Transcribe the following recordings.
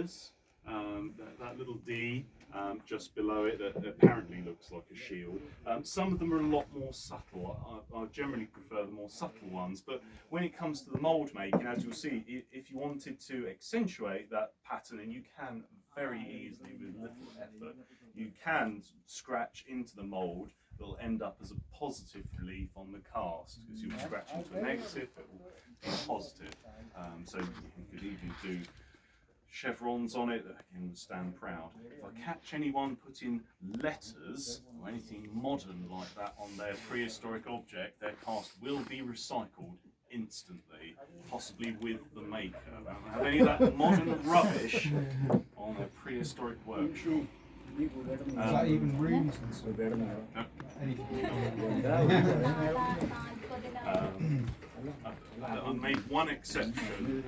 arches. That little D just below it that apparently looks like a shield. Some of them are a lot more subtle. I generally prefer the more subtle ones, but when it comes to the mould making, as you'll see, if you wanted to accentuate that pattern, and you can very easily with little effort, you can scratch into the mould. It'll end up as a positive relief on the cast, because you'll scratch into a negative, it will be positive. So you could even do chevrons on it that can stand proud. If I catch anyone putting letters or anything modern like that on their prehistoric object, their cast will be recycled instantly, possibly with the maker. They don't have any of that modern rubbish on their prehistoric workshop. Is that even rooms and stuff? No. I made one exception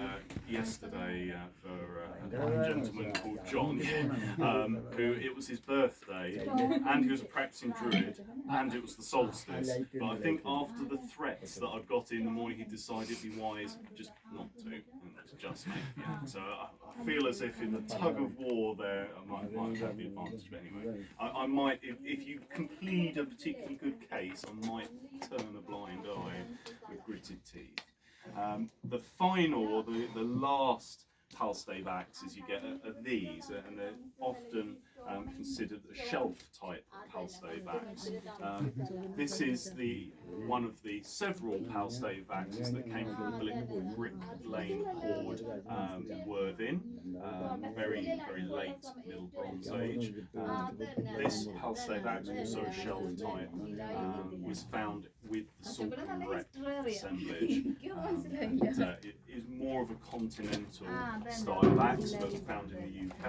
yesterday for a gentleman called John, who it was his birthday, and he was a practicing druid, and it was the solstice. But I think after the threats that I got in the morning, he decided it'd be wise just not to, and to just make it. So I feel as if in the tug of war there, I might have the advantage. But anyway, I might, if you complete a particularly good case, I might turn a blind eye with gritted teeth. The final, or the last palstave axes you get are these, and they're often considered a shelf type palstave axe. This is one of the several palstave axes that came from the Brick Lane hoard in Worthing, very late Middle Bronze Age. This palstave axe, also a shelf type, was found with the Saltram Wreck assemblage. It is more of a continental style axe, but found in the UK,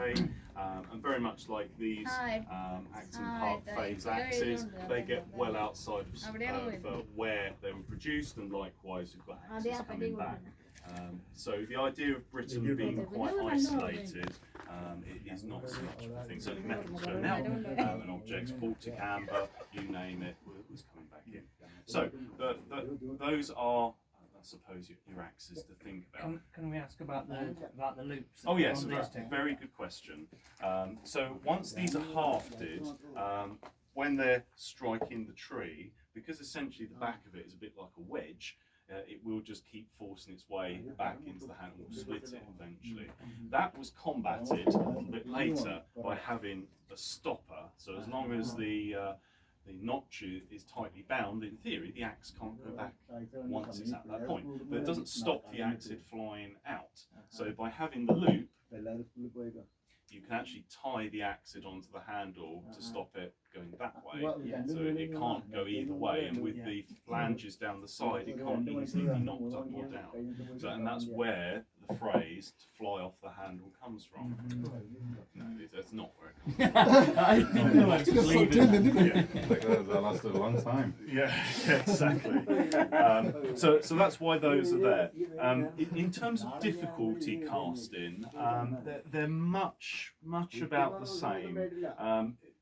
and very much like these Acton Park phase axes, they get well outside of where they were produced, and likewise we've got axes coming back. So the idea of Britain being quite isolated is not so much of a thing. Certainly metals going out, and objects, Baltic amber, you name it, was coming back in. So those are, I suppose, your axes to think about. Can we ask about the loops? Oh yes, that's a very good question. So once these are hafted, when they're striking the tree, because essentially the back of it is a bit like a wedge, it will just keep forcing its way back into the hand and will split it eventually. That was combated a little bit later by having a stopper. So as long as the notch is tightly bound, in theory the axe can't go back once it's at that point. But it doesn't stop the axe head flying out. So by having the loop, you can actually tie the axe head onto the handle to stop it going that way. So it can't go either way, and with the flanges down the side, it can't easily be knocked up or down. So, and that's where the phrase "to fly off the handle" comes from. No, that's not where it comes from. That lasted a long time. Yeah, exactly. So that's why those are there. In terms of difficulty casting, they're much about the same.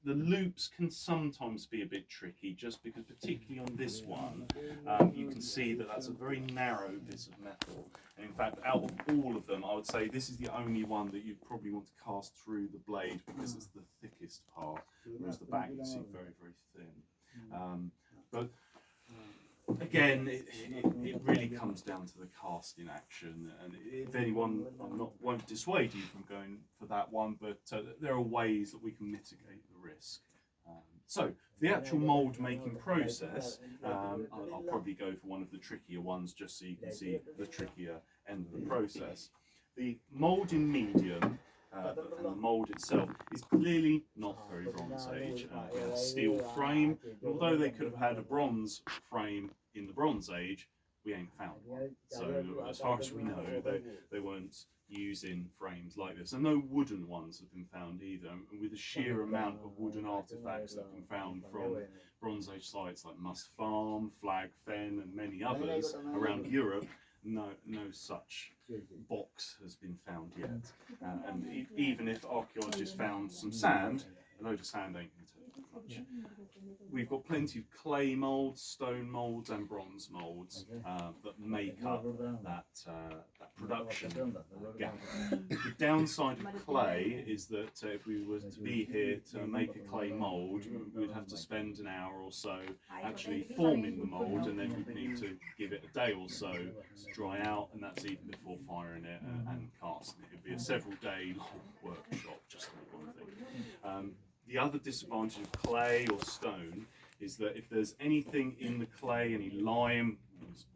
The loops can sometimes be a bit tricky, just because particularly on this one, you can see that that's a very narrow bit of metal. And in fact, out of all of them, I would say this is the only one that you'd probably want to cast through the blade, because it's the thickest part, whereas the back you see very thin. But again, it really comes down to the casting action, and if anyone, won't dissuade you from going for that one, but there are ways that we can mitigate the risk. So the actual mould making process, I'll probably go for one of the trickier ones just so you can see the trickier end of the process. The mould in medium, and the mould itself is clearly not very Bronze Age. It has a steel frame, and although they could have had a bronze frame in the Bronze Age, we ain't found one. So as far as we know, they weren't using frames like this, and no wooden ones have been found either. And with the sheer amount of wooden artefacts that have been found from Bronze Age sites like Must Farm, Flag Fen, and many others around Europe, no such box has been found yet. And even if archaeologists found some sand, a load of sand ain't going to much. We've got plenty of clay moulds, stone moulds and bronze moulds that make up that production gap. The downside of clay is that if we were to be here to make a clay mould, we'd have to spend an hour or so actually forming the mould, and then we'd need to give it a day or so to dry out, and that's even before firing it and casting it. It'd be a several day long workshop just to make one thing. The other disadvantage of clay or stone is that if there's anything in the clay, any lime,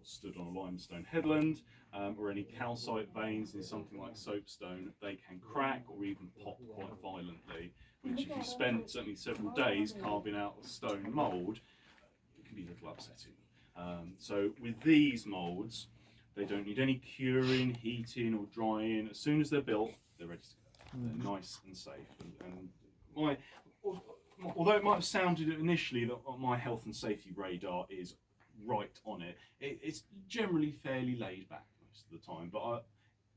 stood on a limestone headland, or any calcite veins in something like soapstone, they can crack or even pop quite violently, which if you spent certainly several days carving out a stone mould, it can be a little upsetting. So with these moulds, they don't need any curing, heating or drying. As soon as they're built, they're ready to go. They're nice and safe. Although it might have sounded initially that my health and safety radar is right on it, it's generally fairly laid back most of the time. But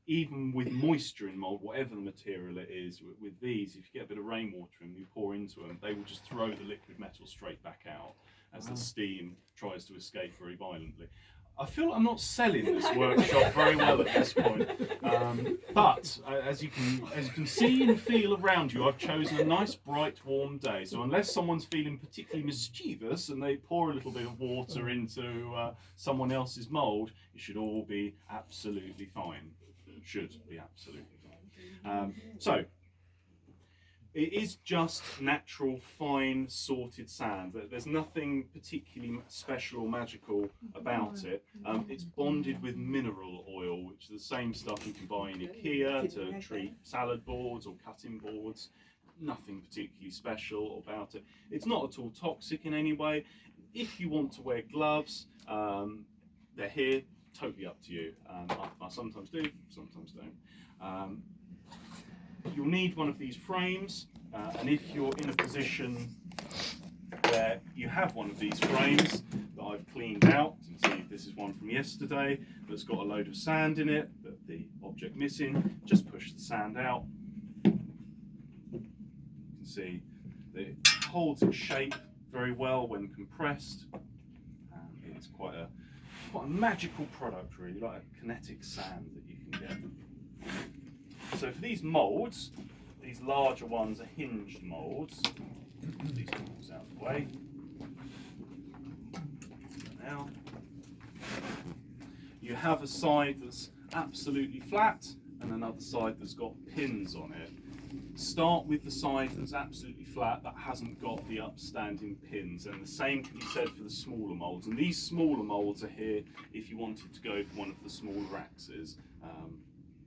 even with moisture in mould, whatever the material it is, with these, if you get a bit of rainwater and you pour into them, they will just throw the liquid metal straight back out as the steam tries to escape very violently. I feel like I'm not selling this workshop very well at this point, but as you can see and feel around you, I've chosen a nice, bright, warm day. So unless someone's feeling particularly mischievous and they pour a little bit of water into someone else's mould, it should all be absolutely fine. It should be absolutely fine. So it is just natural, fine, sorted sand. There's nothing particularly special or magical about it. It's bonded with mineral oil, which is the same stuff you can buy in IKEA to treat salad boards or cutting boards. Nothing particularly special about it. It's not at all toxic in any way. If you want to wear gloves, they're here, totally up to you. I sometimes do, sometimes don't. You'll need one of these frames, and if you're in a position where you have one of these frames that I've cleaned out, you can see this is one from yesterday that's got a load of sand in it, but the object missing, just push the sand out. You can see that it holds its shape very well when compressed. It's quite a magical product, really, like a kinetic sand that you can get. So for these moulds, these larger ones are hinged moulds. These moulds out of the way. Now, you have a side that's absolutely flat and another side that's got pins on it. Start with the side that's absolutely flat, that hasn't got the upstanding pins, and the same can be said for the smaller moulds. And these smaller moulds are here if you wanted to go for one of the smaller axes.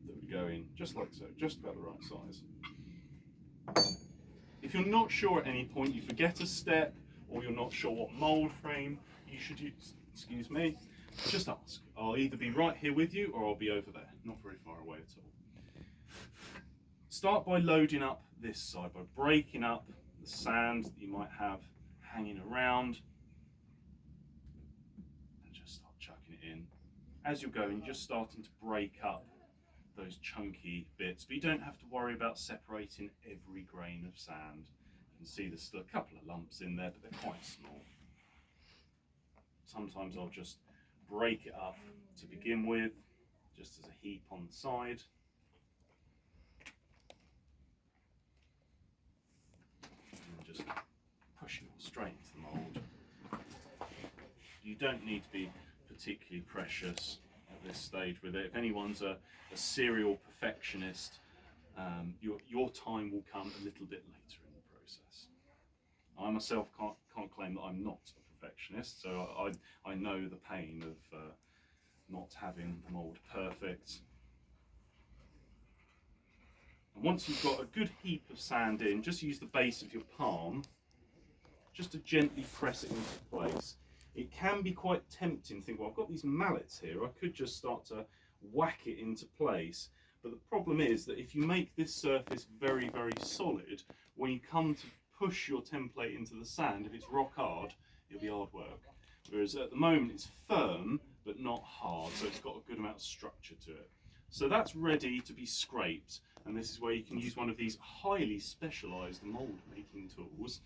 That would go in just like so, just about the right size. If you're not sure at any point, you forget a step, or you're not sure what mould frame you should use, excuse me, just ask. I'll either be right here with you or I'll be over there, not very far away at all. Start by loading up this side, by breaking up the sand that you might have hanging around, and just start chucking it in. As you're going, you're just starting to break up those chunky bits, but you don't have to worry about separating every grain of sand. You can see there's still a couple of lumps in there, but they're quite small. Sometimes I'll just break it up to begin with, just as a heap on the side. And just push it straight into the mould. You don't need to be particularly precious at this stage with it. If anyone's a serial perfectionist, your time will come a little bit later in the process. I myself can't claim that I'm not a perfectionist, so I know the pain of not having the mould perfect. And once you've got a good heap of sand in, just use the base of your palm just to gently press it into place. It can be quite tempting to think, well, I've got these mallets here, I could just start to whack it into place. But the problem is that if you make this surface very, very solid, when you come to push your template into the sand, if it's rock hard, it'll be hard work. Whereas at the moment it's firm, but not hard, so it's got a good amount of structure to it. So that's ready to be scraped, and this is where you can use one of these highly specialised mould making tools,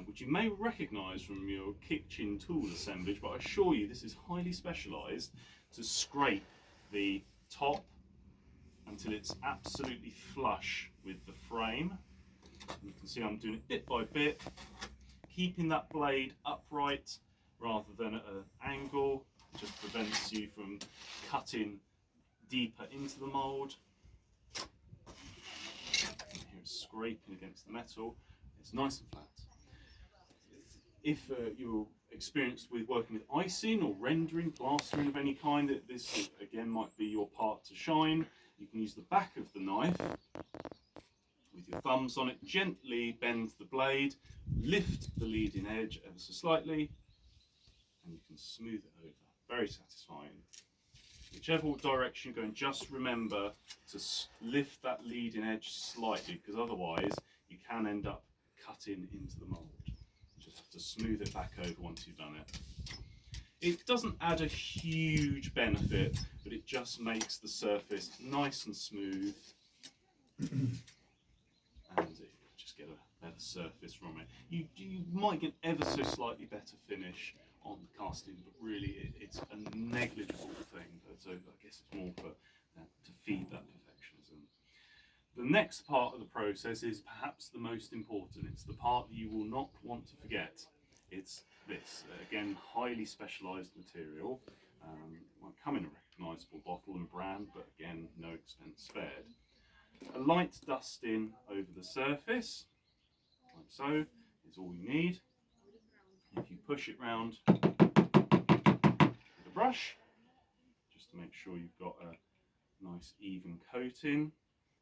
which you may recognise from your kitchen tool assemblage, but I assure you this is highly specialised to scrape the top until it's absolutely flush with the frame. You can see I'm doing it bit by bit, keeping that blade upright rather than at an angle. It just prevents you from cutting deeper into the mould. Here it's scraping against the metal. It's nice and flat. If you're experienced with working with icing or rendering, plastering of any kind, this again might be your part to shine. You can use the back of the knife with your thumbs on it, gently bend the blade, lift the leading edge ever so slightly, and you can smooth it over. Very satisfying. Whichever direction you're going, just remember to lift that leading edge slightly, because otherwise you can end up cutting into the mould. You just have to smooth it back over once you've done it. It doesn't add a huge benefit, but it just makes the surface nice and smooth, and you just get a better surface from it. You might get ever so slightly better finish on the casting, but really it's a negligible thing. So I guess it's more for to feed that perfectionism. The next part of the process is perhaps the most important. It's the part that you will not want to forget. It's this, again, highly specialised material. Won't come in a recognisable bottle and brand, but again, no expense spared. A light dusting over the surface, like so, is all you need. If you push it round with a brush, just to make sure you've got a nice even coating,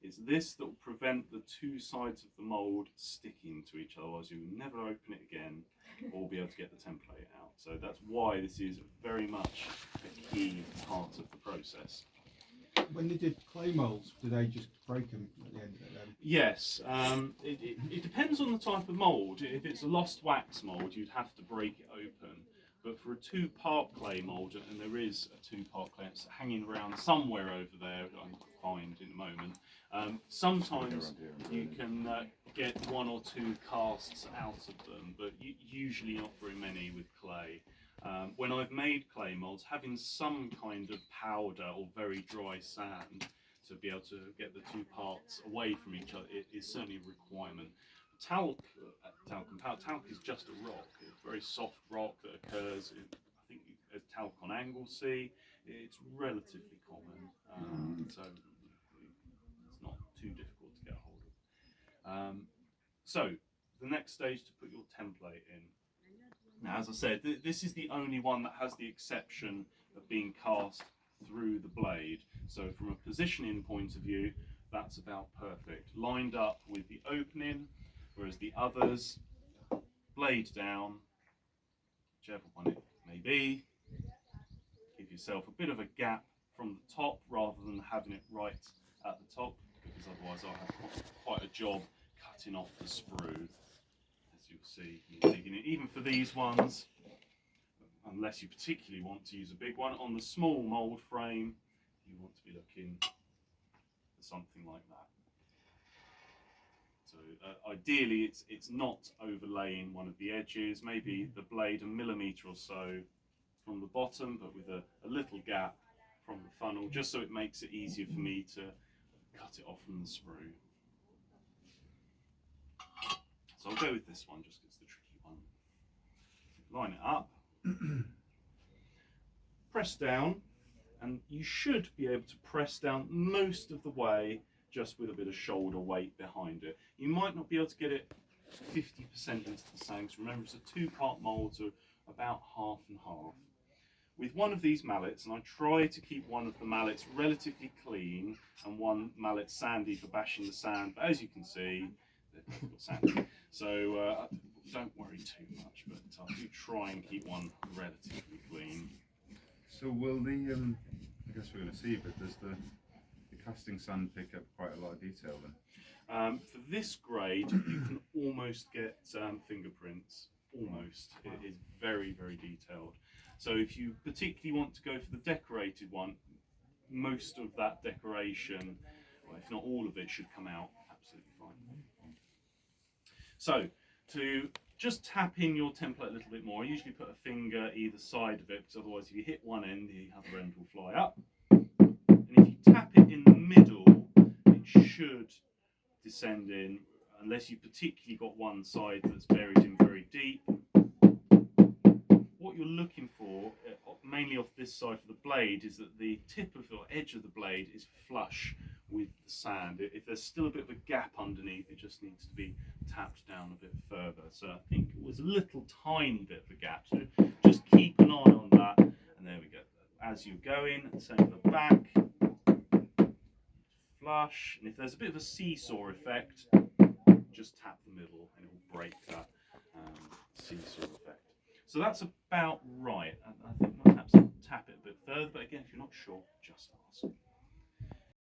it's this that will prevent the two sides of the mould sticking to each other, otherwise you will never open it again or be able to get the template out. So that's why this is very much a key part of the process. When they did clay moulds, do they just break them at the end of it then? Yes, it depends on the type of mould. If it's a lost wax mould, you'd have to break it open. But for a two-part clay mould, and there is a two-part clay, it's hanging around somewhere over there, I'll find in a moment. Sometimes you can get one or two casts out of them, but usually not very many with clay. When I've made clay moulds, having some kind of powder or very dry sand to be able to get the two parts away from each other is certainly a requirement. Talc and powder. Talc is just a rock, a very soft rock that occurs, I think, as talc on Anglesey. It's relatively common, so it's not too difficult to get hold of. So, the next stage to put your template in. Now, as I said, this is the only one that has the exception of being cast through the blade. So from a positioning point of view, that's about perfect. Lined up with the opening, whereas the others, blade down, whichever one it may be. Give yourself a bit of a gap from the top rather than having it right at the top, because otherwise I'll have quite a job cutting off the sprue. You'll see, digging it. Even for these ones, unless you particularly want to use a big one, on the small mould frame, you want to be looking for something like that. So ideally, it's not overlaying one of the edges, maybe the blade a millimetre or so from the bottom, but with a little gap from the funnel, just so it makes it easier for me to cut it off from the sprue. So I'll go with this one just because it's the tricky one. Line it up, press down, and you should be able to press down most of the way just with a bit of shoulder weight behind it. You might not be able to get it 50% into the same, because remember it's a two-part mould, so about half and half. With one of these mallets, and I try to keep one of the mallets relatively clean and one mallet sandy for bashing the sand, but as you can see, they've both got sandy. So don't worry too much, but I do try and keep one relatively clean. So will the, I guess we're going to see, but does the casting sand pick up quite a lot of detail then? For this grade, you can almost get fingerprints, almost. It is very, very detailed. So if you particularly want to go for the decorated one, most of that decoration, well, if not all of it, should come out absolutely fine. So to just tap in your template a little bit more, I usually put a finger either side of it, because otherwise if you hit one end, the other end will fly up. And if you tap it in the middle, it should descend in, unless you've particularly got one side that's buried in very deep. What you're looking for, mainly off this side of the blade, is that the tip of the edge of the blade is flush with the sand. If there's still a bit of a gap underneath, it just needs to be tapped down a bit further. So I think it was a little tiny bit of a gap. So just keep an eye on that. And there we go. As you're going, same for the back. Flush. And if there's a bit of a seesaw effect, just tap the middle and it will break that seesaw effect. So that's about